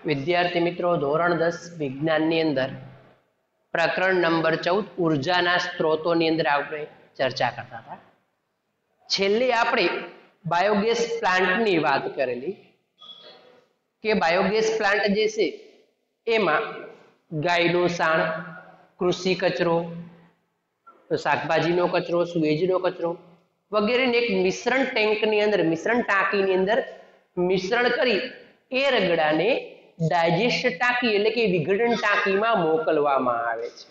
विद्यार्थी मित्रों धोरण 10 विज्ञाननी अंदर प्रकरण नंबर 14 ऊर्जाना स्त्रोतोनी अंदर આપણે ચર્ચા કરતા હતા। છેલ્લે આપણે બાયોગેસ પ્લાન્ટની વાત કરેલી કે બાયોગેસ પ્લાન્ટ જે છે એમાં ગાયનું સાણ, કૃષિ કચરો, શાકભાજીનો કચરો, સુએજનો કચરો વગેરેને એક મિશ્રણ ટેન્કની અંદર, મિશ્રણ ટાંકીની અંદર મિશ્રણ કરી એ રગડાને ડાયજેસ્ટ ટાંકી એટલે કે વિઘટન ટાંકીમાં મોકલવામાં આવે છે।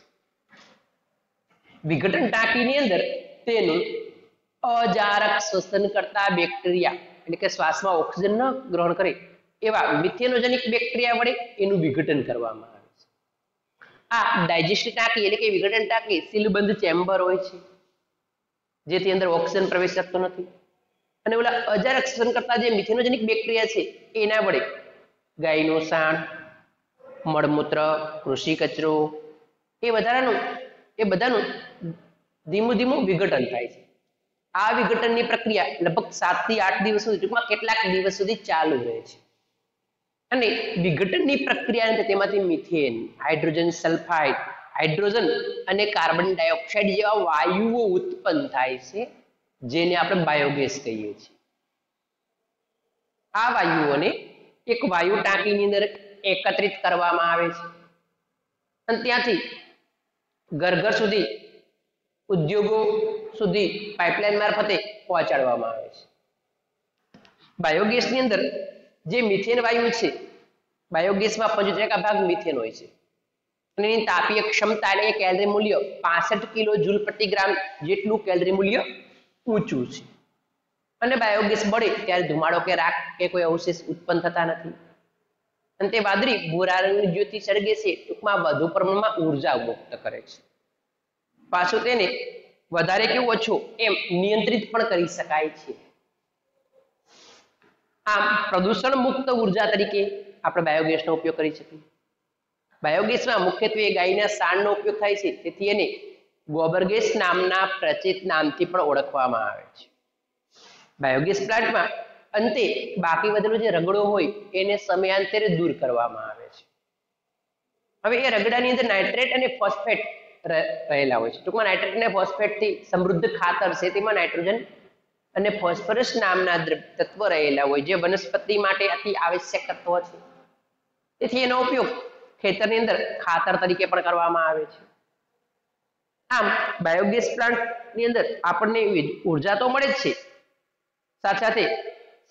વિઘટન ટાંકીની અંદર તેનું અજારક શ્વસન કરતા બેક્ટેરિયા એટલે કે શ્વાસમાં ઓક્સિજન ન ગ્રહણ કરે એવા મિથેનોજેનિક બેક્ટેરિયા વડે એનું વિઘટન કરવામાં આવે છે। આ ડાયજેસ્ટ ટાંકી એટલે કે વિઘટન ટાંકી સીલબંધ ચેમ્બર હોય છે જેથી અંદર ઓક્સિજન પ્રવેશ શકતો નથી અને ઓલા અજારક શ્વસન કરતા જે મિથેનોજેનિક બેક્ટેરિયા છે એના વડે ગાયનું સાણ, મળમૂત્ર, કૃષિ કચરો એ બધાનું ધીમું ધીમું વિઘટન થાય છે। આ વિઘટનની પ્રક્રિયા લગભગ 7 થી 8 દિવસ સુધી, ટૂંકમાં કેટલાક દિવસ સુધી ચાલુ રહે છે અને વિઘટનની પ્રક્રિયા તેમાંથી મિથેન, હાઇડ્રોજન સલ્ફાઇડ, હાઇડ્રોજન અને કાર્બન ડાયોક્સાઇડ જેવા વાયુઓ ઉત્પન્ન થાય છે જેને આપણે બાયોગેસ કહીએ છીએ। આ વાયુઓને એક વાયુ ટાંકીની અંદર એકત્રિત કરવામાં આવે છે અને ત્યાંથી ઘર ઘર સુધી, ઉદ્યોગો સુધી પાઇપલાઇન મારફતે પહોંચાડવામાં આવે છે। બાયોગેસની અંદર જે મિથેન વાયુ છે, બાયોગેસમાં 75% મિથેન હોય છે અને એની તાપીય ક્ષમતા એટલે કે કેલરી મૂલ્ય 65 કિલો જૂલ પ્રતિ ગ્રામ જેટલું કેલરી મૂલ્ય ઊંચું છે અને બાયોગેસ બળે ત્યારે ધુમાડો કે રાખ કે કોઈ અવશેષ ઉત્પન્ન થતા નથી અને તે વાદળી ભૂરા રંગની જ્યોતિ સળગે છે, ટૂંકમાં વધુ પ્રમાણમાં ઉર્જા મુક્ત કરે છે। પાછું તેને વધારે કે ઓછું એમ નિયંત્રિત પણ કરી શકાય છે। આમ પ્રદૂષણ મુક્ત ઉર્જા તરીકે આપણે બાયોગેસનો ઉપયોગ કરી શકીએ। બાયોગેસમાં મુખ્યત્વે ગાયના સાણનો ઉપયોગ થાય છે તેથી એને ગોબર ગેસ નામના પ્રચલિત નામથી પણ ઓળખવામાં આવે છે। બાયોગેસ પ્લાન્ટમાં અંતે બાકી વધેલો જે રગડો હોય એને સમયાંતરે દૂર કરવામાં આવે છે। હવે એ રગડાની અંદર નાઇટ્રેટ અને ફોસ્ફેટ રહેલા હોય છે, ટૂંકમાં નાઇટ્રેટ અને ફોસ્ફેટથી સમૃદ્ધ ખાતર છે તેમાં નાઇટ્રોજન અને ફોસ્ફરસ નામના તત્વ રહેલા હોય જે વનસ્પતિ માટે અતિ આવશ્યક તત્વ છે, તેથી એનો ઉપયોગ ખેતરની અંદર ખાતર તરીકે પણ કરવામાં આવે છે। આમ બાયોગેસ પ્લાન્ટની અંદર આપણને ઉર્જા તો મળે જ છે, સાથે સાથે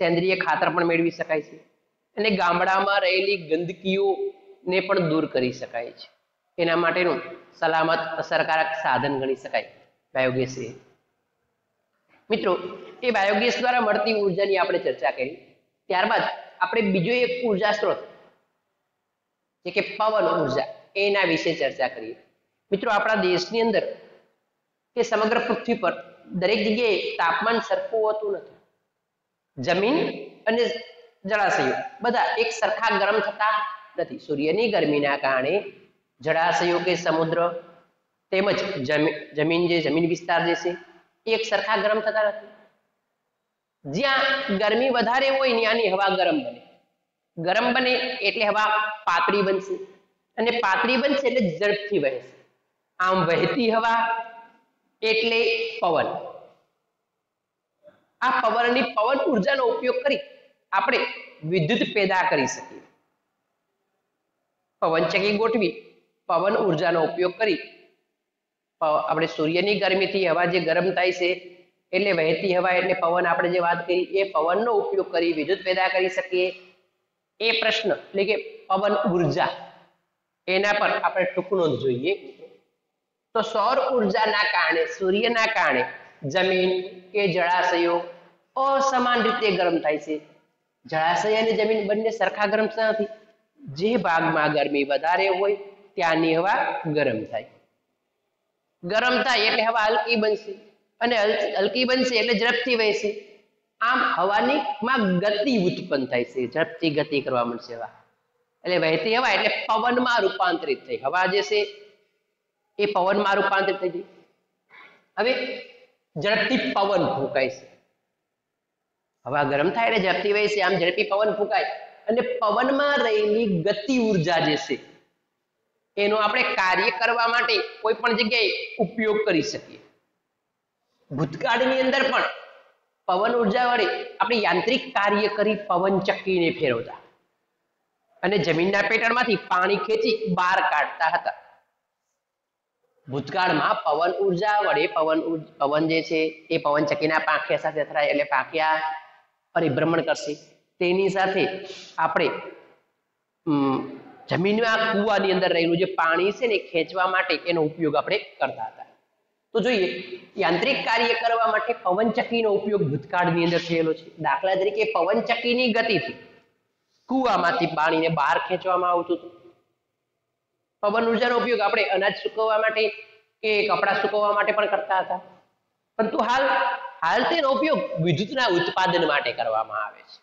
સેન્દ્રિય ખાતર પણ મેળવી શકાય છે અને ગામડામાં રહેલી ગંદકીઓને પણ દૂર કરી શકાય છે। એના માટેનું સલામત અસરકારક સાધન ગણી શકાય બાયોગેસ એ। મિત્રો, એ બાયોગેસ દ્વારા મળતી ઉર્જાની આપણે ચર્ચા કરી। ત્યારબાદ આપણે બીજો એક ઉર્જા સ્ત્રોત જે કે પવન ઉર્જા એના વિશે ચર્ચા કરીએ। મિત્રો, આપણા દેશની અંદર કે સમગ્ર પૃથ્વી પર દરેક જગ્યાએ તાપમાન સરખું હોતું નથી। જમીન અને જળાશયો બધા એક સરખા ગરમ થતા નથી। સૂર્યની ગરમીના કારણે જળાશયો કે સમુદ્ર તેમજ જમીન વિસ્તાર જે છે એક સરખા ગરમ થતા નથી। જ્યાં ગરમી વધારે હોય ત્યાંની હવા ગરમ બને એટલે હવા પાતળી બનશે અને પાતળી બનશે એટલે ઝડપથી વહેશે। આમ વહેતી હવા એટલે પવન। આ પવન ઉર્જાનો ઉપયોગ કરી આપણે વિદ્યુત પેદા કરી શકીએ। પવનચક્કી ગોઠવી પવન ઉર્જાનો ઉપયોગ કરી આપણે સૂર્યની ગરમીથી હવા જે ગરમ થાય છે એટલે વહેતી હવા એટલે પવન, આપણે જે વાત કરી એ પવનનો ઉપયોગ કરી વિદ્યુત પેદા કરી શકીએ। એ પ્રશ્ન એટલે કે પવન ઉર્જા એના પર આપણે ટૂંક નોંધ જોઈએ તો સૌર ઉર્જાના કારણે, સૂર્યના કારણે જમીન કે જળાશયો અસમાન રીતે ગરમ થાય છે। જળાશય અને જમીન બંને સરખા ગરમ થતા નથી। જે ભાગમાં ગરમી વધારે હોય ત્યાંની હવા ગરમ થાય એટલે હવા હલકી બનશે અને હલકી બનશે એટલે ઝડપથી વહેશે। આમ હવાની ગતિ ઉત્પન્ન થાય છે, ઝડપથી ગતિ કરવા મળશે હવા એટલે વહેતી હવા એટલે પવનમાં રૂપાંતરિત થઈ હવા જે છે એ પવનમાં રૂપાંતરિત થઈ ગઈ। હવે ઝડપથી પવન ફૂંકાય છે, હવા ગરમ થાય એટલે ઝડપથી વહેશે, આમ ઝડપી પવન ફૂંકાય અને પવનમાં રહેલી ગતિ ઉર્જા જે છે એનો આપણે કાર્ય કરવા માટે કોઈ પણ જગ્યાએ ઉપયોગ કરી શકીએ. ભૂતકાળની અંદર પણ પવન ઉર્જા વડે આપણે યાંત્રિક કાર્ય કરી પવન ચક્કીને ફેરવતા અને જમીનના પેટાળમાંથી પાણી ખેંચી બહાર કાઢતા હતા. ભૂતકાળમાં પવન ઉર્જા વડે પવન જે છે એ પવન ચક્કીના પાંખિયા સાથે અથડાય એટલે પાંખિયા પરિભ્રમણ કરશે. તેની સાથે આપણે જમીનના કૂવાની અંદર રહેલું જે પાણી છે ને ખેંચવા માટે એનો ઉપયોગ આપણે કરતા હતા. તો જોઈએ યાંત્રિક કાર્ય કરવા માટે પવનચક્કીનો ઉપયોગ ભૂતકાળની અંદર થયેલો છે. દાખલા તરીકે પવનચક્કીની ગતિથી કૂવામાંથી પાણીને બહાર ખેંચવામાં આવતું હતું. પવન ઉર્જાનો ઉપયોગ આપણે અનાજ સુકવવા માટે કે કપડાં સુકવવા માટે પણ કરતા હતા. પરંતુ હાલ તેનો ઉપયોગ વિદ્યુતના ઉત્પાદન માટે કરવામાં આવે છે.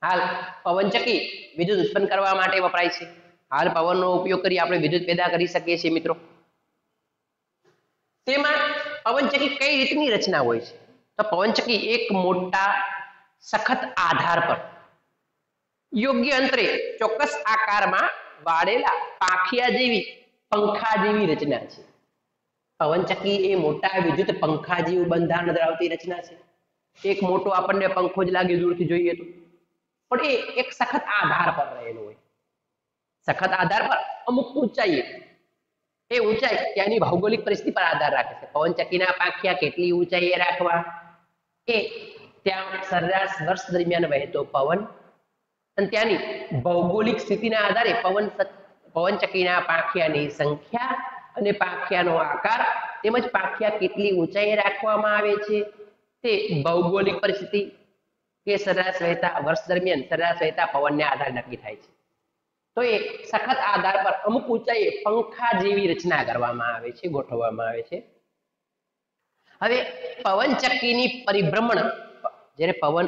હાલ પવનચક્કી વિદ્યુત ઉત્પન્ન કરવા માટે વપરાય છે. હાલ પવનનો ઉપયોગ કરી આપણે વિદ્યુત પેદા કરી શકીએ છીએ મિત્રો. તેમાં પવનચક્કી કઈ રીતની રચના હોય છે? તો પવનચક્કી એક મોટા સખત આધાર પર યોગ્ય અંતરે ચોક્કસ આકારમાં વાળેલા પાંખિયા જેવી પંખા જેવી રચના છે. પવનચક્કી એ મોટા વિદ્યુત પંખા જેવું બંધારણ ધરાવતી રચના છે. એક મોટો આપણને પંખો જ લાગે દૂરથી જોઈએ તો, પણ એ એક સખત આધાર પર રહેલો હોય. સખત આધાર પર અમુક ઊંચાઈએ, એ ઊંચાઈ ત્યાંની ભૌગોલિક પરિસ્થિતિ પર આધાર રાખે છે. પવનચક્કીના પાંખિયા કેટલી ઊંચાઈએ રાખવા એ ત્યાં સરેરાશ વર્ષ દરમિયાન વહેતો પવન અને ત્યાંની ભૌગોલિક સ્થિતિના આધારે પવનચક્કીના પાંખિયાની સંખ્યા અને પાંખિયાનો આકાર તેમજ પાંખિયા કેટલી ઊંચાઈએ રાખવામાં આવે છે તે ભૌગોલિક પરિસ્થિતિ કે સરેરાશ વહેતા વર્ષ દરમિયાન સરેરાશ વહેતા પવનને આધારે નક્કી થાય છે. તો એ સખત આધાર પર અમુક ઊંચાઈએ પંખા જેવી રચના કરવામાં આવે છે, ગોઠવવામાં આવે છે. હવે પવનચક્કીની પરિભ્રમણ, જ્યારે પવન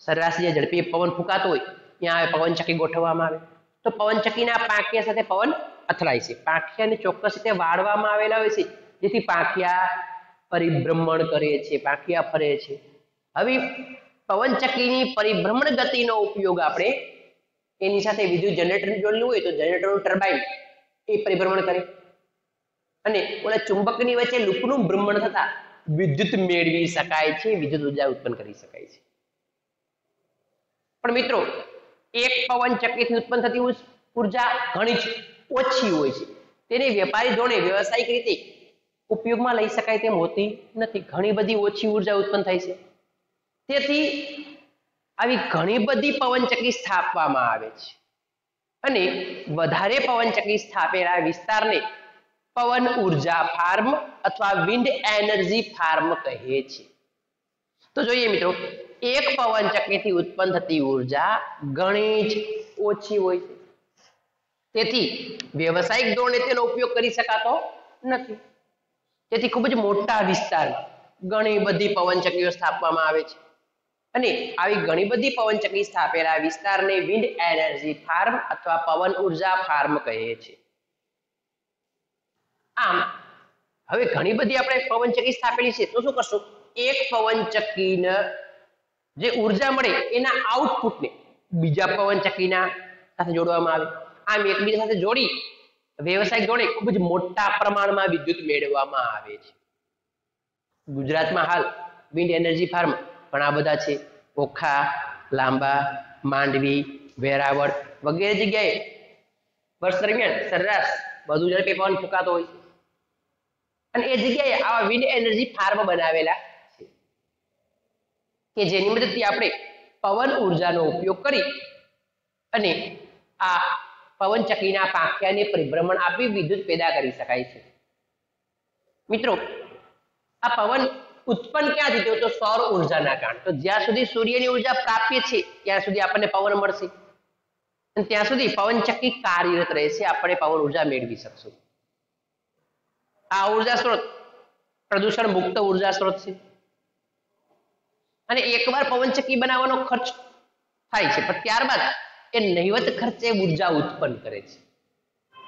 સરેરાશ જે ઝડપી પવન ફૂંકાતો હોય ત્યાં પવનચક્કી ગોઠવવામાં આવે તો પવનચક્કીના પાંખિયા સાથે પવન અથડાય છે. પાંખિયાને ચોક્કસ રીતે વાળવામાં આવેલા હોય છે જેથી પાંખિયા પરિભ્રમણ કરે છે, પાંખિયા ફરે છે. હવે પવનચક્કીની પરિભ્રમણ ગતિનો ઉપયોગ આપણે એની સાથે વિદ્યુત જનરેટર જોડેલું હોય તો જનરેટરનું ટર્બાઇન એ પરિભ્રમણ કરે અને ઓલા ચુંબકની વચ્ચે લૂપનું ભ્રમણ થતા વિદ્યુત મેળવી શકાય છે, વિદ્યુત ઉર્જા ઉત્પન્ન કરી શકાય છે. પણ મિત્રો એક પવનચક્કીથી ઉત્પન્ન થતી ઉર્જા ઘણી જ ઓછી હોય છે. તેને વેપારી ધોરણે વ્યવસાયિક રીતે ઉપયોગમાં લઈ શકાય તેમ હોતી નથી. ઘણી બધી ઓછી ઉર્જા ઉત્પન્ન થાય છે. તેથી આવી ઘણી બધી પવનચક્કી સ્થાપવામાં આવે છે અને વધારે પવનચક્કી સ્થાપેલા વિસ્તારને પવન ઉર્જા ફાર્મ અથવા વિન્ડ એનર્જી ફાર્મ કહે છે. તો જોઈએ મિત્રો, એક પવનચક્કીથી ઉત્પન્ન થતી ઉર્જા ઘણી જ ઓછી હોય છે. તેથી વ્યવસાયિક ધોરણે તેનો ઉપયોગ કરી શકાતો નથી. તેથી ખૂબ જ મોટા વિસ્તારમાં ઘણી બધી પવનચક્કીઓ સ્થાપવામાં આવે છે અને આવી ઘણી બધી પવનચક્કી સ્થાપેલા વિસ્તારને વિન્ડ એનર્જી ફાર્મ અથવા પવન ઉર્જા ફાર્મ કહે છે. આમ હવે ઘણી બધી આપણે પવનચક્કી સ્થાપેલી છે તો શું કરશું? એક પવનચક્કીને જે ઉર્જા મળે એના આઉટપુટને બીજા પવનચક્કીના સાથે જોડવામાં આવે. આમ એકબીજા સાથે જોડી વ્યવસાયિક ધોરણે ખૂબ જ મોટા પ્રમાણમાં વિદ્યુત મેળવવામાં આવે છે. ગુજરાતમાં હાલ વિન્ડ એનર્જી ફાર્મ ઘણા બધા છે. ઓખા, લાંબા, માંડવી, વેરાવળ વગેરે જગ્યાએ વર્ષ દરમિયાન સરેરાશ વધુ ઝડપે પવન ફૂંકાતો હોય છે અને એ જગ્યાએ આવા વિન્ડ એનર્જી ફાર્મ બનાવેલા છે કે જેની મદદથી આપણે પવન ઉર્જાનો ઉપયોગ કરી અને આ પવનચક્કીના પાંખિયાને પરિભ્રમણ આપી વિદ્યુત પેદા કરી શકાય છે. મિત્રો, આ પવન ઉત્પન્ન ક્યાંથી થયો? તો સૌર ઉર્જાના કારણે. તો જ્યાં સુધી સૂર્યની ઉર્જા પ્રાપ્ય છે ત્યાં સુધી આપણને પવન મળશે અને ત્યાં સુધી પવનચક્કી કાર્યરત રહેશે, આપણે પવન ઉર્જા મેળવી શકશું. આ ઉર્જા સ્ત્રોત પ્રદૂષણ મુક્ત ઉર્જા સ્ત્રોત છે અને એકવાર પવનચક્કી બનાવવાનો ખર્ચ થાય છે પણ ત્યારબાદ એ નહિવત ખર્ચે ઉર્જા ઉત્પન્ન કરે છે.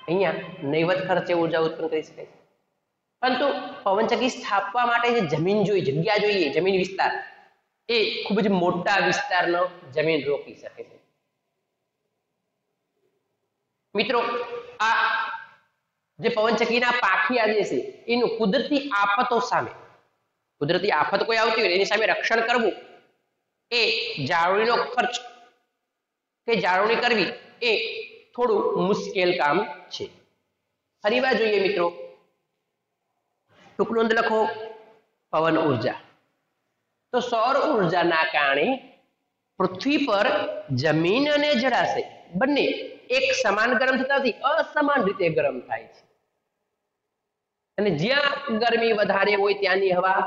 અહીંયા નહિવત ખર્ચે ઉર્જા ઉત્પન્ન કરી શકાય છે. પરંતુ પવનચક્કી સ્થાપવા માટે જે જમીન જોઈએ, જગ્યા જોઈએ, જમીન વિસ્તાર, એ ખૂબ જ મોટા વિસ્તારનો જમીન રોકી શકે છે. મિત્રો આ જે પવનચક્કીના પાંખિયા જે છે એનું કુદરતી આફતો સામે, કુદરતી આફત કોઈ આવતી હોય એની સામે રક્ષણ કરવું એ જાળવણીનો ખર્ચ કે જાળવણી કરવી એ થોડું મુશ્કેલ કામ છે. ફરીવાર જોઈએ મિત્રો, ટૂંક નોંધ લખો પવન ઉર્જા. તો સૌર ઉર્જાના કારણે પૃથ્વી પર જમીન અને જળાશય બંને એક સમાન ગરમ થતા નથી, અસમાન રીતે ગરમ થાય છે. અને જ્યાં ગરમી વધારે હોય ત્યાંની હવા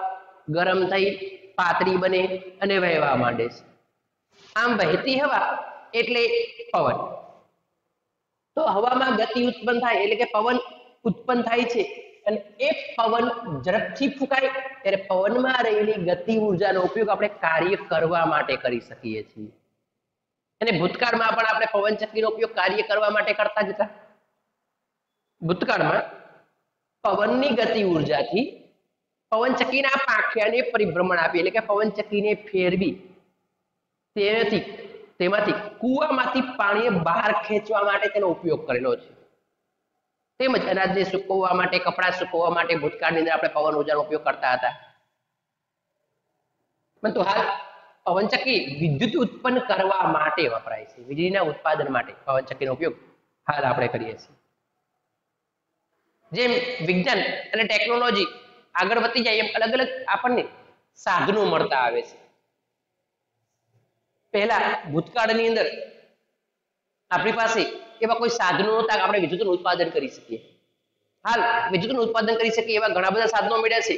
ગરમ થઈ પાતળી બને અને વહેવા માંડે છે. આમ વહેતી હવા એટલે પવન. તો હવામાં ગતિ ઉત્પન્ન થાય એટલે કે પવન ઉત્પન્ન થાય છે અને એ પવન ઝડપથી ફૂંકાય ત્યારે પવનમાં રહેલી ગતિ ઉર્જાનો ઉપયોગ આપણે કાર્ય કરવા માટે કરી શકીએ છીએ. અને ભૂતકાળમાં પણ આપણે પવનચક્કીનો ઉપયોગ કાર્ય કરવા માટે કરતા જ હતા. ભૂતકાળમાં પવનની ગતિ ઉર્જાથી પવનચક્કીના પાંખિયાને પરિભ્રમણ આપી એટલે કે પવનચક્કીને ફેરવી તેમાંથી કૂવામાંથી પાણી બહાર ખેંચવા માટે તેનો ઉપયોગ કરેલો છે. તેમજ અનાજને સુકવવા માટે, કપડાં સુકવવા માટે ભૂતકાળની અંદર આપણે પવન ઉર્જાનો ઉપયોગ કરતા હતા. પરંતુ હાલ પવનચક્કી વિદ્યુત ઉત્પન્ન કરવા માટે વપરાય છે. વીજળીના ઉત્પાદન માટે પવનચક્કીનો ઉપયોગ હાલ આપણે કરીએ છીએ. જેમ વિજ્ઞાન અને ટેકનોલોજી આગળ વધતી જાય એમ અલગ અલગ આપણને સાધનો મળતા આવે છે. પહેલા ભૂતકાળની અંદર આપણી પાસે એવા કોઈ સાધનો નહોતા કે આપણે વિદ્યુતનું ઉત્પાદન કરી શકીએ. હાલ વિદ્યુતનું ઉત્પાદન કરી શકીએ એવા ઘણા બધા સાધનો મળ્યા છે.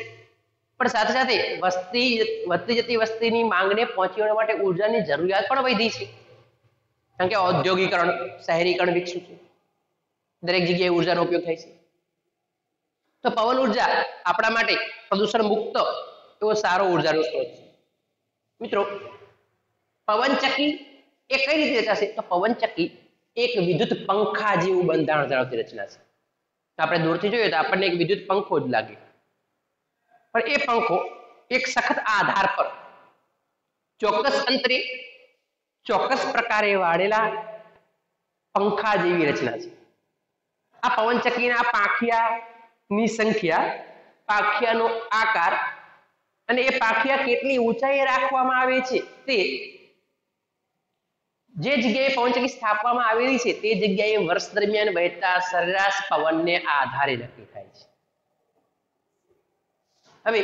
પણ સાથે સાથે વધતી જતી વસ્તીની માંગને પહોંચી વળવા માટે ઉર્જાની જરૂરિયાત પણ વધી છે. કારણ કે ઔદ્યોગિકરણ, શહેરીકરણ વિકસ્યું છે. દરેક જગ્યાએ ઉર્જાનો ઉપયોગ થાય છે. તો પવન ઉર્જા આપણા માટે પ્રદૂષણ મુક્ત એવો સારો ઉર્જાનો સ્ત્રોત છે. મિત્રો પવનચક્કી એ કઈ રીતે રચના છે? તો પવનચક્કી એક વિદ્યુત પંખા જેવું બંધારણ ધરાવતી રચના છે. આપણે દૂરથી જોઈએ તો આપણને એક વિદ્યુત પંખો જ લાગે, પણ એ પંખો એક સખત આધાર પર ચોક્કસ અંતરે ચોક્કસ પ્રકારે વાળેલા પંખા જેવી રચના છે. આ પવનચક્કીના પાંખિયાની સંખ્યા, પાંખિયાનો આકાર અને એ પાંખિયા કેટલી ઊંચાઈએ રાખવામાં આવે છે તે જે જગ્યાએ પવનચક્કી સ્થાપવામાં આવેલી છે તે જગ્યાએ વર્ષ દરમિયાન વહેતા સરેરાશ પવનને આધારે નક્કી થાય છે. હવે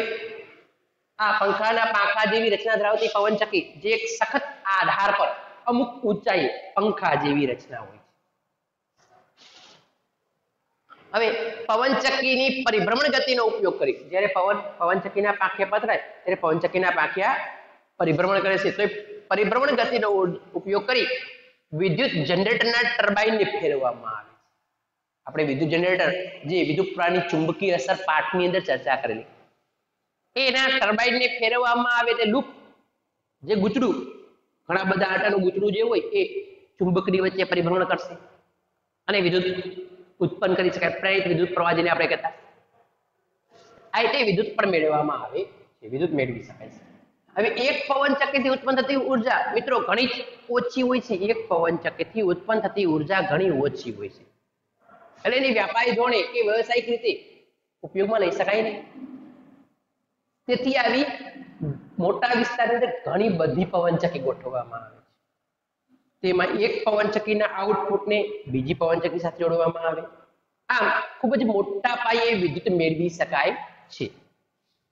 આ પંખાના પાંખા જેવી રચના ધરાવતી પવનચક્કી જે એક સખત આધાર પર અમુક ઊંચાઈએ પંખા જેવી રચના હોય છે. હવે પવનચક્કીની પરિભ્રમણ ગતિનો ઉપયોગ કરી જ્યારે પવનચક્કીના પાંખિયા પથરાય ત્યારે પવનચક્કીના પાંખિયા પરિભ્રમણ કરે છે. તો પરિભ્રમણ ગતિનો ઉપયોગ કરી વિદ્યુત જનરેટરના ટર્બાઇનને ફેરવવામાં આવે છે. આપણે વિદ્યુત જનરેટર જે વિદ્યુત પ્રવાહની ચુંબકીય અસર પાઠની અંદર ચર્ચા કરેલી, એના ટર્બાઇનને ફેરવવામાં આવે તે લૂપ જે ગૂંચડું, ઘણા બધા આટાનું ગૂંચડું જે હોય એ ચુંબકની વચ્ચે પરિભ્રમણ કરશે અને વિદ્યુત ઉત્પન્ન કરી શકાય. પ્રેરિત વિદ્યુત પ્રવાહ જેને આપણે કહેતા, આ રીતે વિદ્યુત પણ મેળવવામાં આવે છે, વિદ્યુત મેળવી શકાય છે. હવે એક પવનચક્કીથી ઉત્પન્ન થતી ઉર્જા મિત્રો ઘણી ઓછી હોય છે. એક પવનચક્કીથી ઉત્પન્ન થતી ઉર્જા ઘણી ઓછી હોય છે, એટલે એની વ્યાપારી ધોરણે કે વ્યવસાયિક રીતે ઉપયોગમાં લઈ શકાય નહીં. તેથી આવી મોટા વિસ્તારની અંદર ઘણી બધી પવનચક્કી ગોઠવવામાં આવે છે. તેમાં એક પવનચક્કીના આઉટપુટને બીજી પવનચક્કી સાથે જોડવામાં આવે. આમ ખૂબ જ મોટા પાયે વિદ્યુત મેળવી શકાય છે.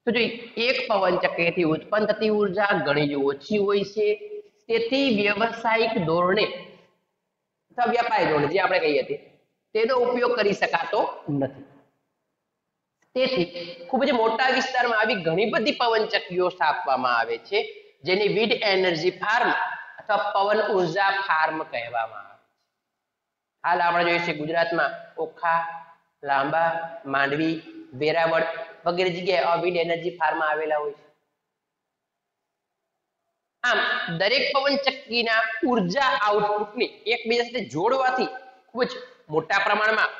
તો જો એક પવનચક્કીથી ઉત્પન્ન થતી ઉર્જા ઘણી ઓછી હોય છે, તેથી વ્યવસાયિક ધોરણે અથવા વ્યાપારી ધોરણે જે આપણે કહીએ છીએ તેનો ઉપયોગ કરી શકાતો નથી. તેથી ખૂબ જ મોટા વિસ્તારમાં આવી ઘણી બધી પવનચક્કીઓ સ્થાપવામાં આવે છે, જેને વિન્ડ એનર્જી ફાર્મ અથવા પવન ઉર્જા ફાર્મ કહેવામાં આવે છે. હાલ આપણે જોઈએ છીએ ગુજરાતમાં ઓખા, લાંબા, માંડવી, વેરાવળ વગેરે જગ્યાએ વિન્ડ એનર્જી ફાર્મ આવેલા હોય છે. આમ દરેક પવનચક્કીના ઉર્જા આઉટપુટને એકબીજા સાથે જોડવાથી ખૂબ જ મોટા પ્રમાણમાં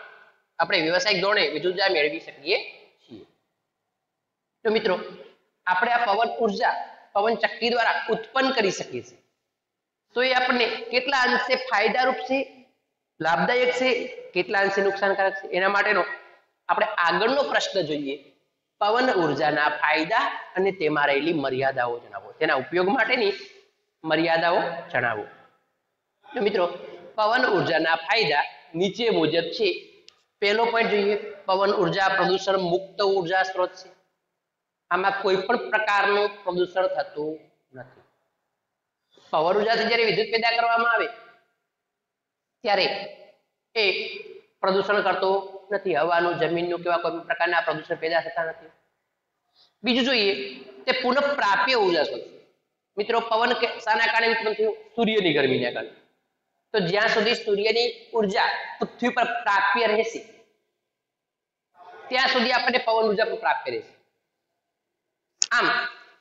આપણે વ્યવસાયિક ધોરણે વિદ્યુત ઉર્જા મેળવી શકીએ છીએ. તો મિત્રો આપણે આ પવન ઉર્જા પવનચક્કી દ્વારા ઉત્પન્ન કરી શકીએ છીએ. તો એ આપણને કેટલા અંશે ફાયદારૂપ છે લાભદાયક છે, કેટલા અંશે નુકસાનકારક છે, એના માટેનો આપણે આગળનો પ્રશ્ન જોઈએ. પવન ઉર્જાના ફાયદા અને તેમાં રહેલી મર્યાદાઓ જણાવો. તેના ઉપયોગ માટેની મર્યાદાઓ જણાવો. તો મિત્રો, પવન ઉર્જાના ફાયદા નીચે મુજબ છે. પહેલો પોઈન્ટ જોઈએ, પવન ઉર્જા પ્રદૂષણ મુક્ત ઉર્જા સ્ત્રોત છે. આમાં કોઈ પણ પ્રકારનું પ્રદૂષણ થતું નથી. પવન ઉર્જાથી જ્યારે વિદ્યુત પેદા કરવામાં આવે ત્યારે એ પ્રદૂષણ કરતો નથી. હવાનું, જમીનનું કેવા કોઈ પ્રકારના પ્રદૂષણ પેદા થતા નથી. બીજું જોઈએ, તે પુનઃપ્રાપ્ય ઉર્જા સ્ત્રોત છે. મિત્રો, પવન શાના કારણે ઉત્પન્ન થયું? સૂર્યની ગરમીના કારણે. તો જ્યાં સુધી સૂર્યની ઉર્જા પૃથ્વી પર પ્રાપ્ય રહેશે ત્યાં સુધી આપણને પવન ઉર્જા પણ પ્રાપ્ય રહેશે. આમ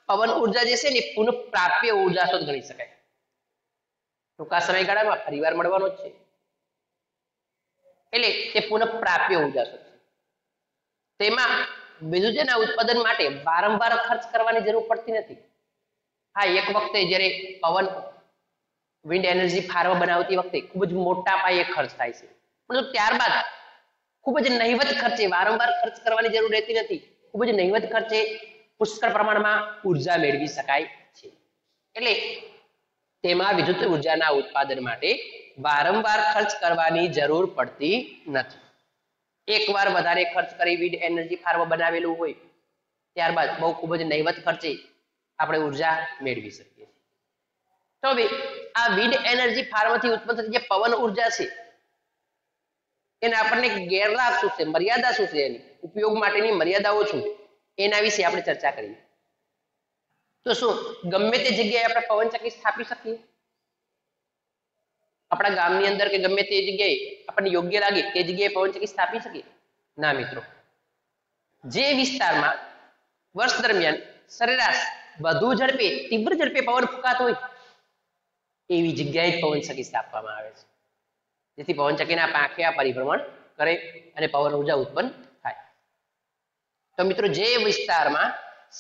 પવન ઉર્જા જે છે ને પુનઃપ્રાપ્ય ઉર્જા સ્ત્રોત ગણી શકાય. ટૂંકા સમયગાળામાં ફરીવાર મળવાનો જ છે એટલે તે પુનઃપ્રાપ્ય ઉર્જા સ્ત્રોત છે. તેમાં વિદ્યુતના ઉત્પાદન માટે વારંવાર ખર્ચ કરવાની જરૂર પડતી નથી. હા, એક વખતે જ્યારે પવન વિન્ડ એનર્જી ફાર્મ બનાવતી વખતે ખૂબ જ મોટા પાયે ખર્ચ થાય છે, પરંતુ ત્યારબાદ ખૂબ જ નહિવત ખર્ચે, વારંવાર ખર્ચ કરવાની જરૂર રહેતી નથી, ખૂબ જ નહિવત ખર્ચે પુષ્કળ પ્રમાણમાં ઉર્જા મેળવી શકાય છે. એટલે તેમાં વિદ્યુત ઉર્જાના ઉત્પાદન માટે વારંવાર ખર્ચ કરવાની જરૂર પડતી નથી. એકવાર વધારે ખર્ચ કરી વિન્ડ એનર્જી ફાર્મ બનાવેલું હોય ત્યારબાદ બહુ ખૂબ જ નહિવત ખર્ચે આપણે ઉર્જા મેળવી શકીએ. તો હવે આ વિન્ડ એનર્જી ફાર્મથી ઉત્પન્ન થતી જે પવન ઉર્જા છે એના આપણને ગેરલાભ શું છે, મર્યાદા શું છે, એની ઉપયોગ માટેની મર્યાદાઓ શું છે, એના વિશે આપણે ચર્ચા કરીએ. તો શું ગમે તે જગ્યાએ આપણે પવનચક્કી સ્થાપી શકીએ? આપણા ગામની અંદર કે ગમે તે જગ્યાએ આપણને યોગ્ય લાગે તે જગ્યાએ પવનચક્કી સ્થાપી શકીએ? ના મિત્રો. જે વિસ્તારમાં વર્ષ દરમિયાન સરેરાશ વધુ ઝડપે, તીવ્ર ઝડપે પવન ફૂંકાતો હોય એવી જગ્યાએ જ પવનચક્કી સ્થાપવામાં આવે છે, જેથી પવનચક્કીના પાંખિયા પરિભ્રમણ કરે અને પવન ઉર્જા ઉત્પન્ન થાય. તો મિત્રો, જે વિસ્તારમાં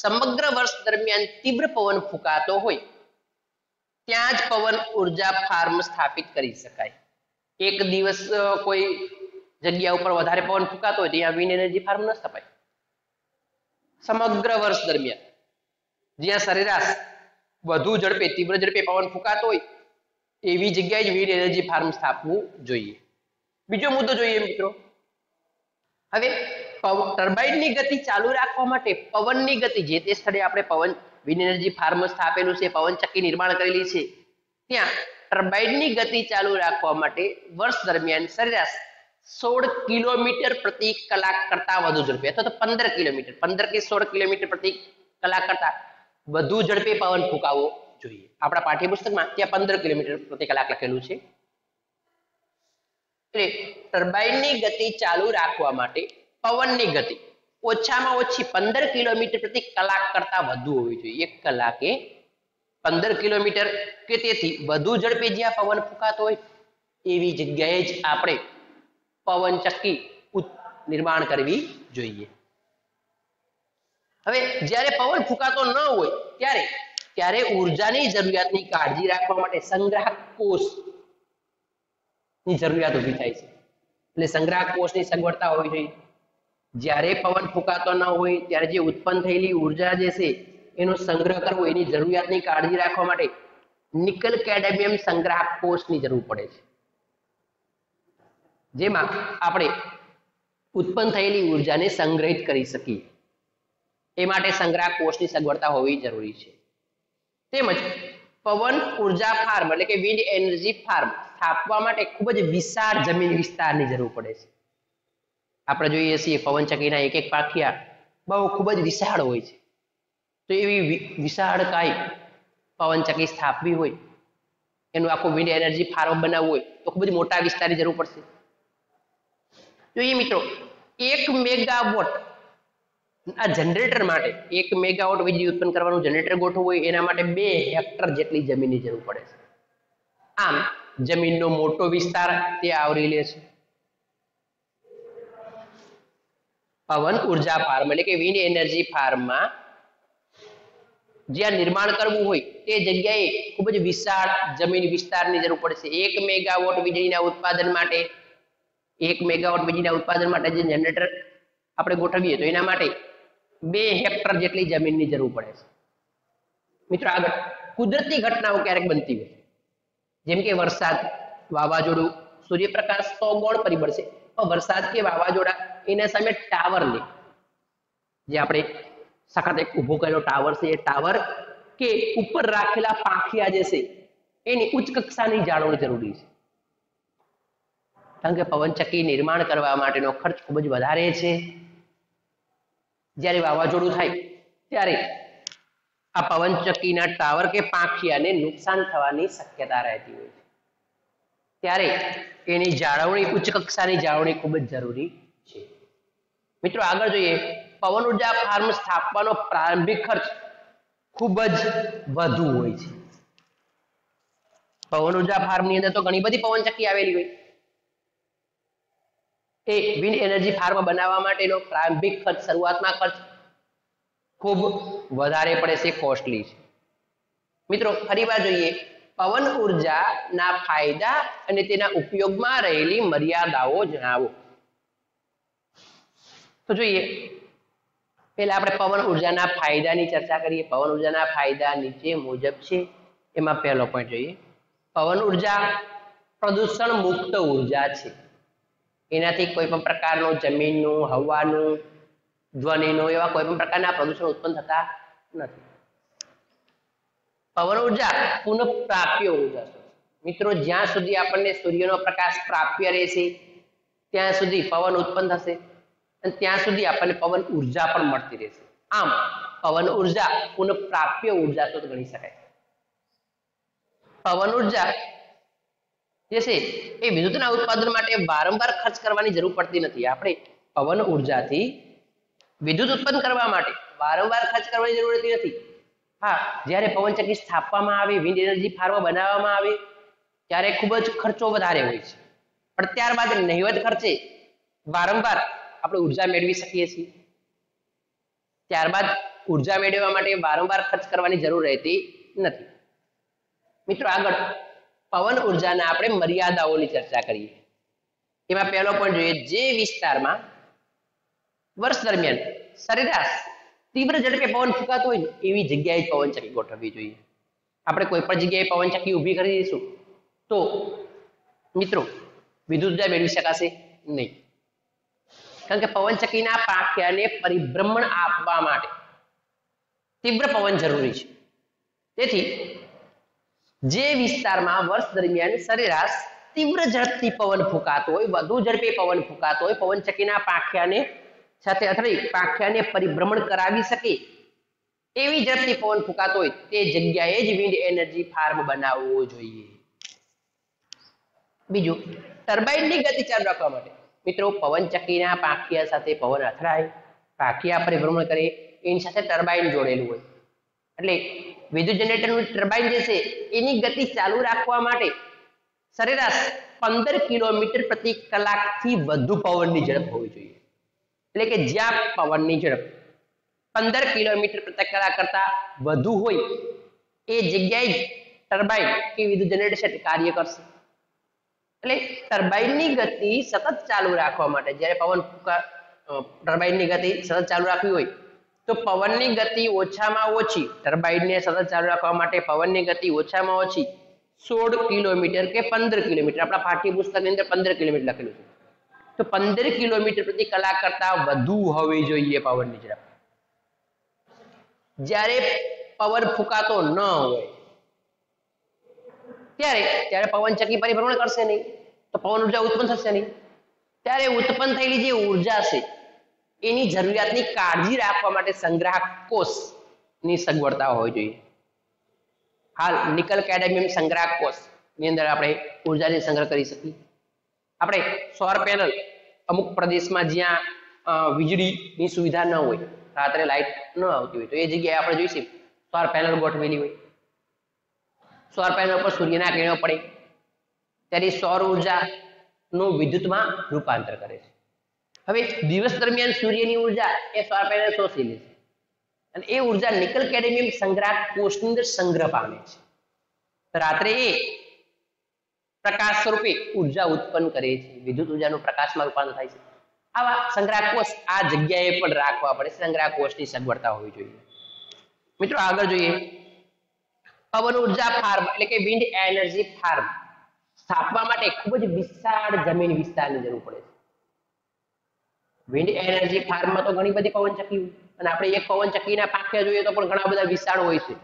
સમગ્ર વર્ષ દરમિયાન તીવ્ર પવન ફૂંકાતો હોય ત્યાં જ પવન ઉર્જા ફાર્મ સ્થાપિત કરી શકાય. એક દિવસ કોઈ જગ્યા ઉપર વધારે પવન ફૂંકાતો હોય ત્યાં વિન્ડ એનર્જી ફાર્મ ન સ્થાપાય. સમગ્ર વર્ષ દરમિયાન જ્યાં સરેરાશ વધુ ઝડપે, તીવ્ર ઝડપે પવન ફૂંકાતો હોય એવી જગ્યાએ જ વિન્ડ એનર્જી ફાર્મ સ્થાપવું જોઈએ. બીજો મુદ્દો જોઈએ મિત્રો. હવે ટર્બાઇનની ગતિ ચાલુ રાખવા માટે પવનની ગતિ, જે તે સ્થળે આપણે પવન વિન્ડ એનર્જી ફાર્મ સ્થાપેલું છે, પવનચક્કી નિર્માણ કરેલી છે, ત્યાં ટર્બાઇનની ગતિ ચાલુ રાખવા માટે વર્ષ દરમિયાન સરેરાશ 16 કિલોમીટર પ્રતિ કલાક કરતા વધુ ઝડપે, અથવા તો 15 કિલોમીટર, 15 કે 16 કિલોમીટર પ્રતિ કલાક કરતા વધુ ઝડપે પવન ફૂંકાવવો જોઈએ. આપણા પાઠ્યપુસ્તકમાં ત્યાં 15 કિલોમીટર પ્રતિ કલાક લખેલું છે. એટલે ટર્બાઇનની ગતિ ચાલુ રાખવા માટે પવનની ગતિ ઓછામાં ઓછી 15 કિલોમીટર પ્રતિ કલાક કરતા વધુ હોવી જોઈએ. એક કલાકે 15 કિલોમીટર કે તેથી વધુ ઝડપે જ્યાં પવન ફૂંકાતો હોય એવી જગ્યાએ જ આપણે પવનચક્કી નિર્માણ કરવી જોઈએ. હવે જ્યારે પવન ફૂંકાતો ન હોય ત્યારે ઉર્જાની જરૂરિયાતની કાળજી રાખવા માટે સંગ્રાહક કોષની જરૂરિયાત ઊભી થાય છે. એટલે સંગ્રાહક કોષની સગવડતા હોવી જોઈએ. જ્યારે પવન ફૂંકાતો ન હોય ત્યારે જે ઉત્પન્ન થયેલી ઉર્જા જે છે એનો સંગ્રહ કરવો, એની જરૂરિયાતની કાળજી રાખવા માટે નિકલ કેડમિયમ સંગ્રાહક કોષની જરૂર પડે છે, જેમાં આપણે ઉત્પન્ન થયેલી ઉર્જાને સંગ્રહિત કરી શકીએ. એ માટે સંગ્રાહક કોષની સગવડતા હોવી જરૂરી છે. તેમજ પવન ઉર્જા ફાર્મ એટલે કે વિન્ડ એનર્જી ફાર્મ સ્થાપવા માટે ખૂબ જ વિશાળ જમીન વિસ્તારની જરૂર પડે છે. આપણે જોઈએ છીએ પવનચક્કીના એક એક પાંખિયા બહુ ખૂબ જ વિશાળ હોય છે. તો એવી વિશાળકાય પવનચક્કી સ્થાપવી હોય, એનું આખું વિન્ડ એનર્જી ફાર્મ બનાવવું હોય તો ખૂબ જ મોટા વિસ્તારની જરૂર પડશે. જોઈએ મિત્રો, 1 મેગાવોટ આ જનરેટર માટે 1 મેગાવોટ વીજળી ઉત્પન્ન કરવાનું જનરેટર ગોઠવવું હોય એના માટે 2 હેક્ટર જેટલી જમીનની જરૂર પડે છે. આમ જમીનનો મોટો વિસ્તાર તે આવરી લે છે. પવન ઉર્જા ફાર્મ એટલે કે વિન્ડ એનર્જી ફાર્મમાં જ્યાં નિર્માણ કરવું હોય તે જગ્યાએ ખૂબ જ વિશાળ જમીન વિસ્તારની જરૂર પડશે. 1 મેગાવોટ વીજળીના ઉત્પાદન માટે 1 મેગાવોટ વીજળીના ઉત્પાદન માટે જે જનરેટર આપણે ગોઠવીએ તો એના માટે 2 હેક્ટર જેટલી જમીનની જરૂર પડે છે. મિત્રો આગળ કુદરતી ઘટનાઓ ક્યારેક બનતી હોય, જેમ કે વરસાદ, વાવાઝોડું, સૂર્યપ્રકાશ તો ગૌણ પરિબળ છે. પણ વરસાદ કે વાવાઝોડા એના સામે ટાવર લે, જે આપણે સખત એક ઊભો કરેલો ટાવર છે, એ ટાવર કે ઉપર રાખેલા પાંખિયા જે છે એની ઉચ્ચ કક્ષાની જાળવણી જરૂરી છે. કારણ કે પવનચક્કી નિર્માણ કરવા માટેનો ખર્ચ ખૂબ જ વધારે છે. જ્યારે વાવાઝોડું થાય ત્યારે આ પવનચક્કીના ટાવર કે પાંખિયાને નુકસાન થવાની શક્યતા રહેતી હોય છે. ત્યારે એની જાળવણી, ઉચ્ચ કક્ષાની જાળવણી ખૂબ જ જરૂરી છે. મિત્રો આગળ જોઈએ, પવન ઉર્જા ફાર્મ સ્થાપવાનો પ્રારંભિક ખર્ચ ખૂબ જ વધુ હોય છે. પવન ઉર્જા ફાર્મની અંદર તો ઘણી બધી પવનચક્કી આવેલી હોય. એ વિન્ડ એનર્જી ફાર્મ બનાવવા માટેનો પ્રારંભિક ખર્ચ, શરૂઆતમાં ખર્ચ ખૂબ વધારે પડે છે, કોસ્ટલી છે. મિત્રો ફરીવાર જોઈએ, પવન ઉર્જાના ફાયદા અને તેના ઉપયોગમાં રહેલી મર્યાદાઓ જણાવો. તો જોઈએ, પહેલા આપણે પવન ઉર્જાના ફાયદાની ચર્ચા કરીએ. પવન ઉર્જાના ફાયદા નીચે મુજબ છે. એમાં પહેલો પોઈન્ટ જોઈએ, પવન ઉર્જા પ્રદૂષણ મુક્ત ઉર્જા છે. એનાથી કોઈ પણ પ્રકારનું જમીનનું, હવાનું, ધ્વનિનું એવા કોઈ પણ પ્રકારના પ્રદૂષણ ઉત્પન્ન થતા નથી. પવન ઉર્જા પુનઃપ્રાપ્ય ઉર્જા છે. મિત્રો જ્યાં સુધી આપણને સૂર્યનો પ્રકાશ પ્રાપ્ય રહેશે ત્યાં સુધી પવન ઉત્પન્ન થશે અને ત્યાં સુધી આપણને પવન ઉર્જા પણ મળતી રહેશે. આમ પવન ઉર્જા પુનઃપ્રાપ્ય ઉર્જા તો ગણી શકાય. પવન ઉર્જા જે છે એ વિદ્યુતના ઉત્પાદન માટે વારંવાર ખર્ચ કરવાની જરૂર પડતી નથી. આપણે પવન ઉર્જાથી વિદ્યુત ઉત્પન્ન કરવા માટે વારંવાર ખર્ચ કરવાની જરૂર રહેતી નથી. હા, જ્યારે પવનચક્કી સ્થાપવામાં આવે, વિન્ડ એનર્જી ફાર્મ બનાવવામાં આવે ત્યારે ખૂબ જ ખર્ચો વધારે હોય છે. પણ ત્યારબાદ નહિવત ખર્ચે વારંવાર આપણે ઉર્જા મેળવી શકીએ છીએ. ત્યારબાદ ઉર્જા મેળવવા માટે વારંવાર ખર્ચ કરવાની જરૂર રહેતી નથી. મિત્રો આગળ પવન ઉર્જાના આપણે મર્યાદાઓની ચર્ચા કરીએ. એમાં પહેલો પોઈન્ટ જોઈએ, જે વિસ્તારમાં વર્ષ દરમિયાન સરેરાશ તીવ્ર ઝડપે પવન ફૂંકાતો હોય ને એવી જગ્યાએ પવનચક્કી ગોઠવવી જોઈએ. આપણે કોઈ પણ જગ્યાએ પવનચક્કી ઊભી કરી દઈશું તો મિત્રો વિદ્યુત ઉર્જા મેળવી શકાશે નહીં. કારણ કે પવનચક્કીના પાંખિયાને પરિભ્રમણ આપવા માટે તીવ્ર પવન જરૂરી છે. તેથી જે વિસ્તારમાં વર્ષ દરમિયાન સરેરાશ તીવ્ર ઝડપથી પવન ફૂંકાતો હોય, વધુ ઝડપે પવન ફૂંકાતો હોય, પવનચક્કીના પાંખિયાને સાથે અથડી પાંખિયાને પરિભ્રમણ કરાવી શકે એવી ઝડપથી પવન ફૂંકાતો હોય તે જગ્યાએ જ વિન્ડ એનર્જી ફાર્મ બનાવવો જોઈએ. બીજું, ટર્બાઇનની ગતિ ચાલુ રાખવા માટે મિત્રો પવનચક્કીના પાંખિયા સાથે પવન અથડાય, પાંખિયા પરિભ્રમણ કરે, એની સાથે ટર્બાઇન જોડેલું હોય. એટલે વિદ્યુત જનરેટરનું ટર્બાઇન જે છે એની ગતિ ચાલુ રાખવા માટે સરેરાશ 15 કિલોમીટર પ્રતિ કલાકથી વધુ પવનની ઝડપ હોવી જોઈએ. એટલે કે જ્યાં પવનની ઝડપ 15 કિલોમીટર પ્રતિ કલાક કરતા વધુ હોય એ જગ્યાએ જ ટર્બાઇન કે વિદ્યુત જનરેટર કાર્ય કરશે. એટલે ટર્બાઇનની ગતિ સતત ચાલુ રાખવા માટે જ્યારે ટર્બાઇનની ગતિ સતત ચાલુ રાખવી હોય તો પવનની ગતિ ઓછામાં ઓછી, ટર્બાઇનને સતત ચાલુ રાખવા માટે પવનની ગતિ ઓછામાં ઓછી 16 કિલોમીટર કે 15 કિલોમીટર, આપણા પાઠ્યપુસ્તકની અંદર 15 કિલોમીટર લખેલું છે, તો 15 કિલોમીટર પ્રતિ કલાક કરતા વધુ હોવી જોઈએ પવનની ઝડપ. જ્યારે પવન ફૂંકાતો ન હોય ત્યારે પવનચક્કી પરિભ્રમણ કરશે નહીં, તો પવન ઉર્જા ઉત્પન્ન થશે નહીં. ત્યારે ઉત્પન્ન થયેલી જે ઉર્જા છે એની જરૂરિયાતની કાળજી રાખવા માટે સંગ્રાહક કોષની સગવડતા હોવી જોઈએ. હાલ નિકલ કેડમિયમ સંગ્રાહક કોષની અંદર આપણે ઉર્જાને સંગ્રહ કરી શકીએ. આપણે સૌર પેનલ અમુક પ્રદેશમાં જ્યાં વીજળીની સુવિધા ન હોય, રાત્રે લાઇટ ન આવતી હોય, તો એ જગ્યાએ આપણે જોઈશું સૌર પેનલ ગોઠવેલી હોય. સૌર પેનલ પર સૂર્યના કિરણો પડે ત્યારે સૌર ઉર્જાનું વિદ્યુતમાં રૂપાંતર કરે છે. હવે દિવસ દરમિયાન સૂર્યની ઉર્જા એ સૌર પેનલ શોષી લે છે. અને એ ઉર્જા નિકલ કેડમિયમ સંગ્રાહક કોષની અંદર સંગ્રહ પામે છે. રાત્રે એ પ્રકાશ સ્વરૂપે ઉર્જા ઉત્પન્ન કરે છે, વિદ્યુત ઉર્જાનું પ્રકાશમાં રૂપાંતર થાય છે. આવા સંગ્રાહક કોષ આ જગ્યાએ પણ રાખવા પડે, સંગ્રાહક કોષની સગવડતા હોવી જોઈએ. મિત્રો આગળ જોઈએ, પવન ઉર્જા ફાર્મ એટલે કે વિન્ડ એનર્જી ફાર્મ સ્થાપવા માટે ખૂબ જ વિશાળ જમીન વિસ્તારની જરૂર પડે છે. વિન્ડ એનર્જી ફાર્મમાં તો ઘણી બધી પવનચક્કી, અને આપણે એક પવનચક્કીના પાંખિયા જોઈએ તો પણ ઘણા બધા વિસ્તાર હોય છે.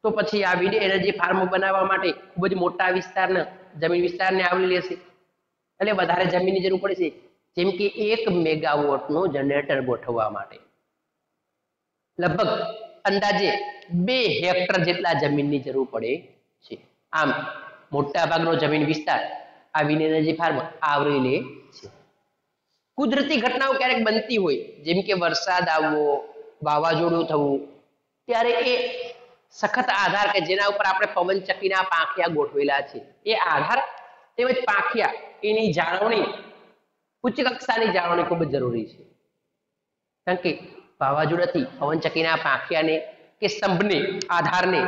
તો પછી આ વિન્ડ એનર્જી ફાર્મ બનાવવા માટે ખૂબ જ મોટા વિસ્તારના જમીન વિસ્તારને આવરી લેશે, એટલે વધારે જમીનની જરૂર પડે છે. જેમ કે 1 મેગાવોટનું જનરેટર ગોઠવવા માટે લગભગ અંદાજે 2 હેક્ટર જેટલા જમીનની જરૂર પડે છે. આમ મોટા ભાગનો જમીન વિસ્તાર આ વિન્ડ એનર્જી ફાર્મ આવરી લે છે. કુદરતી ઘટનાઓ ક્યારેક બનતી હોય, જેમ કે વરસાદ આવવો, વાવાઝોડું થવું, ત્યારે એ સખત આધાર કે જેના ઉપર આપણે પવનચક્કીના પાંખિયા ગોઠવેલા છે, એ આધાર તેમજ પાંખિયા એની જાળવણી, ઉચ્ચ કક્ષાની જાળવણી ખૂબ જ જરૂરી છે. કારણ કે વાવાઝોડાથી પવનચક્કીના પાંખિયાને કે સ્તંભને, આધારને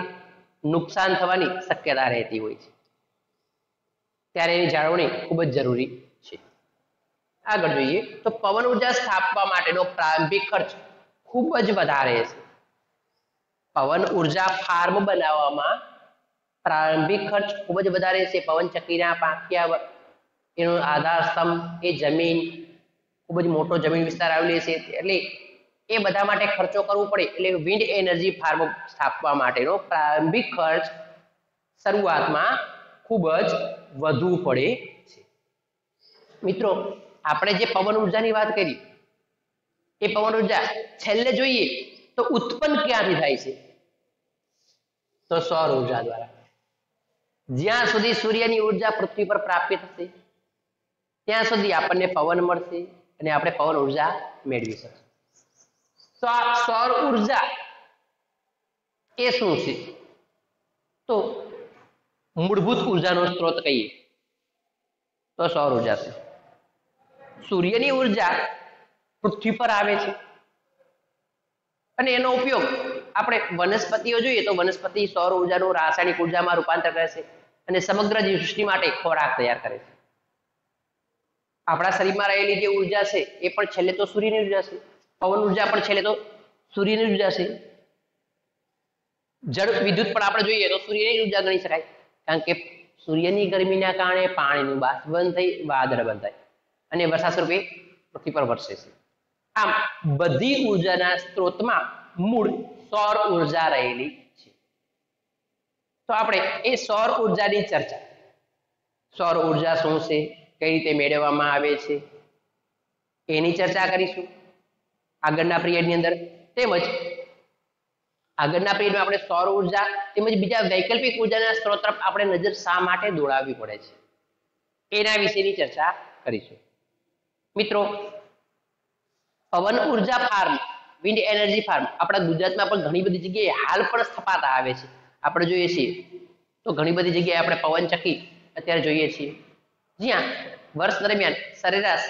નુકસાન થવાની શક્યતા રહેતી હોય છે, ત્યારે એની જાળવણી ખૂબ જ જરૂરી છે. આગળ જોઈએ તો પવન ઉર્જા સ્થાપવા માટેનો પ્રારંભિક ખર્ચ ખૂબ જ વધારે છે. પવન ઉર્જા ફાર્મ બનાવવામાં પ્રારંભિક ખર્ચ ખૂબ જ વધારે છે. પવનચક્કીના પાંખિયા, એનો આધાર સ્તંભ, એ જમીન, ખૂબ જ મોટો જમીન વિસ્તાર આવી લે છે, એટલે એ બધા માટે ખર્ચો કરવો પડે. એટલે વિન્ડ એનર્જી ફાર્મ સ્થાપવા માટેનો પ્રારંભિક ખર્ચ શરૂઆતમાં ખૂબ જ વધુ પડે છે. મિત્રો આપણે જે પવન ઉર્જાની વાત કરી, એ પવન ઉર્જા છેલ્લે જોઈએ તો ઉત્પન્ન ક્યાંથી થાય છે? તો સૌર ઉર્જા દ્વારા. જ્યાં સુધી સૂર્યની ઉર્જા પૃથ્વી પર પ્રાપ્ય થશે ત્યાં સુધી આપણને પવન મળશે અને આપણે પવન ઉર્જા મેળવી શકીશું. તો આ સૌર ઉર્જા એ શું છે? તો મૂળભૂત ઉર્જાનો સ્ત્રોત કહીએ તો સૌર ઉર્જા છે. સૂર્યની ઉર્જા પૃથ્વી પર આવે છે અને એનો ઉપયોગ આપણે વનસ્પતિઓ જોઈએ તો વનસ્પતિ સૌર ઉર્જાનું રાસાયણિક ઉર્જામાં રૂપાંતર કરે છે અને સમગ્ર જીવસૃષ્ટિ માટે ખોરાક તૈયાર કરે છે. આપણા શરીરમાં રહેલી જે ઉર્જા છે એ પણ છેલ્લે તો સૂર્યની ઉર્જા છે. પવન ઉર્જા પણ છેલ્લે તો સૂર્યની ઉર્જા છે. જળ વિદ્યુત પણ આપણે જોઈએ તો સૂર્યની ઉર્જા ગણી શકાય, કારણ કે સૂર્યની ગરમીના કારણે પાણીનું બાષ્પીભવન થઈ વાદળ બંધાય અને વરસાદ સ્વરૂપે પૃથ્વી પર વરસે છે. આમ બધી ઉર્જાના સ્ત્રોતમાં મૂળ સૌર ઉર્જા રહેલી છે. તો આપણે એ સૌર ઉર્જાની ચર્ચા, સૌર ઉર્જા શું છે, કઈ રીતે મેળવવામાં આવે છે, એની ચર્ચા કરીશું આગળના પિરિયડની અંદર. તેમજ આગળના પિરિયડમાં આપણે સૌર ઉર્જા તેમજ બીજા વૈકલ્પિક ઉર્જાના સ્ત્રોત તરફ આપણે નજર શા માટે દોડાવવી પડે છે, એના વિશેની ચર્ચા કરીશું. મિત્રો પવન ઉર્જા ફાર્મ, વિન્ડ એનર્જી ફાર્મ આપણા ગુજરાતમાં પણ ઘણી બધી જગ્યાએ હાલ પણ સ્થપાતા આવે છે. આપણે જોઈએ છીએ તો ઘણી બધી જગ્યાએ આપણે પવનચક્કી અત્યારે જોઈએ છીએ, જ્યાં વર્ષ દરમિયાન સરેરાશ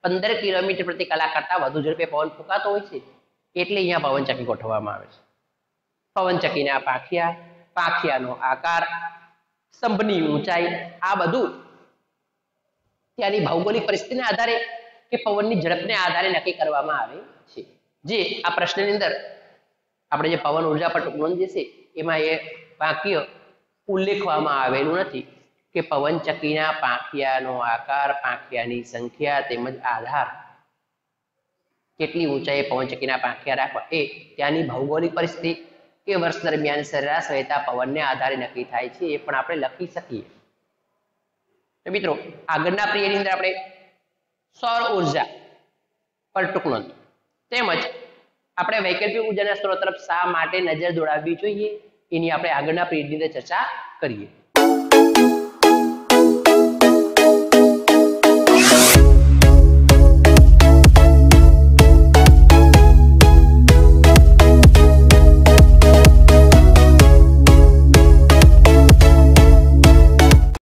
15 કિલોમીટર પ્રતિ કલાક કરતા વધુ ઝડપે પવન ફૂંકાતો હોય છે, એટલે અહીંયા પવનચક્કી ગોઠવવામાં આવે છે. પવનચક્કીના પાંખિયા, પાંખિયાનો આકાર, સ્તંભની ઊંચાઈ, આ બધું ત્યાંની ભૌગોલિક પરિસ્થિતિના આધારે કે પવનની ઝડપને આધારે નક્કી કરવામાં આવે છે. જે આ પ્રશ્નની અંદર આપણે જે પવન ઉર્જા પર નોંધ જે છે એમાં એ પાંખિય ઉલ્લેખવામાં આવેલું નથી કે પવનચક્કીના પાંખિયાનો આકાર, પાંખિયાની સંખ્યા તેમજ આધાર, કેટલી ઊંચાઈએ પવનચક્કીના પાંખિયા રાખવા, એ ત્યાંની ભૌગોલિક પરિસ્થિતિ કે વર્ષ દરમિયાન સરેરાશ વહેતા પવનને આધારે નક્કી થાય છે, એ પણ આપણે લખી શકીએ. તો મિત્રો આગળના પિરિયડની અંદર આપણે સૌર ઉર્જા પર ટૂંક નોંધ તેમજ આપણે વૈકલ્પિક ઉર્જાના સ્ત્રોત તરફ શા માટે નજર દોડાવવી જોઈએ એની આપણે આગળના પિરિયડની અંદર ચર્ચા કરીએ.